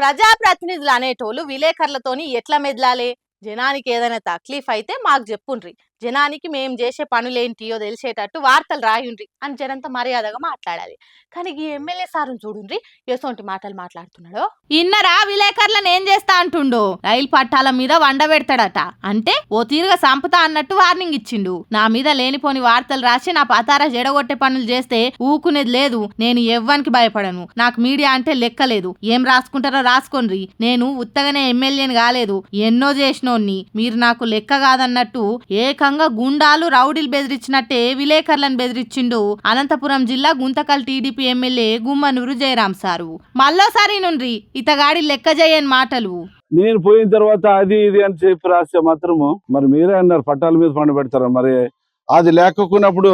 ప్రజాప్రతినిధులు అనేటోళ్ళు విలేకరులతోని ఎట్లా మెదలాలే? జనానికి ఏదైనా తక్లీఫ్ అయితే మాకు చెప్పుండ్రి. జనానికి మేము చేసే పనులేంటియో తెలిసేటట్టు వార్తలు రాయుండ్రి అని జనంత మర్యాదగా మాట్లాడాలి. కానీ ఈ ఎమ్మెల్యే సారుని చూడుండ్రి ఎసొంటి మాటలు మాట్లాడుతున్నాడో. ఇన్నరా విలేకరులను ఏం చేస్తా అంటుండో, రైలు పట్టాల మీద వండ పెడతాడట. అంటే ఓ తీరుగా సంపుతా అన్నట్టు వార్నింగ్ ఇచ్చిండు. నా మీద లేనిపోని వార్తలు రాసి నా పతారా జడగొట్టే పనులు చేస్తే ఊకునేది లేదు. నేను ఎవ్వనికి భయపడను. నాకు మీడియా అంటే లెక్కలేదు. ఏం రాసుకుంటారో రాసుకోండ్రి. నేను ఉత్తగానే ఎమ్మెల్యేని కాలేదు, ఎన్నో చేసినోన్ని. మీరు నాకు లెక్క కాదన్నట్టు ఏకంగా గుండాలు రౌడీలు బెదిరించినట్టే విలేకరులను బెదిరించిండు అనంతపురం జిల్లా Guntakal TDP MLA Gummanur Jayaram sir. మళ్ళోసారి నుండ్రి ఇతగాడి లెక్క చేయని మాటలు. నేను పోయిన తర్వాత అది ఇది అని చెప్పి రాస్తే మాత్రము మరి మీరే అన్నారు పట్టాల మీద పండు పెడతారు. మరి అది లేకున్నప్పుడు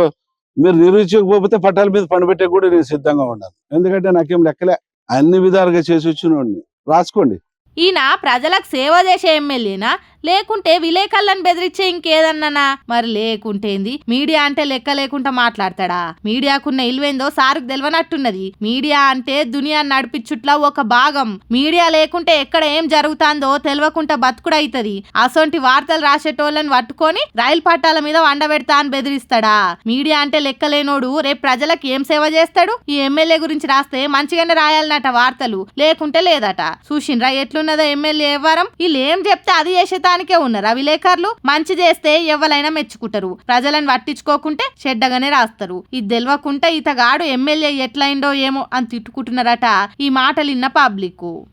మీరు నిరూపించకపోతే పట్టాల మీద పండు పెట్టే కూడా నేను సిద్ధంగా ఉన్నాను. ఎందుకంటే నాకేం లెక్కలే, అన్ని విధాలుగా చేసి వచ్చినోడిని. రాసుకోండి. ఈయన ప్రజలకు సేవ చేసే ఎమ్మెల్యేనా లేకుంటే విలేకరులను బెదిరించే ఇంకేదన్నానా? మరి లేకుంటేంది? మీడియా అంటే లెక్క లేకుండా మాట్లాడతాడా? మీడియాకున్న ఇల్వేందో సారుకు తెలియనట్టున్నది. మీడియా అంటే దునియాని నడిపించుట్లా ఒక భాగం. మీడియా లేకుంటే ఎక్కడ ఏం జరుగుతుందో తెలియకుండా బతుకుడైతది. అసొంటి వార్తలు రాసేటోళ్ళని పట్టుకొని రైలు పట్టాల మీద వండబెడతా అని బెదిరిస్తాడా? మీడియా అంటే లెక్కలేనోడు రేపు ప్రజలకు ఏం సేవ చేస్తాడు? ఈ ఎమ్మెల్యే గురించి రాస్తే మంచిగానే రాయాలన్నట వార్తలు, లేకుంటే లేదట. చూసిండ్రా ఎట్లున్నదో ఎమ్మెల్యే వ్యవహారం. వీళ్ళు ఏం చెప్తే అది చేసే తానికే ఉన్నారు విలేకరులు. మంచి చేస్తే ఎవరైనా మెచ్చుకుంటారు, ప్రజలను పట్టించుకోకుంటే చెడ్డగానే రాస్తారు. ఇది తెలియకుండా ఇతగాడు ఎమ్మెల్యే ఎట్లయిండో ఏమో అని తిట్టుకుంటున్నారట ఈ మాటలు విన్న పబ్లిక్.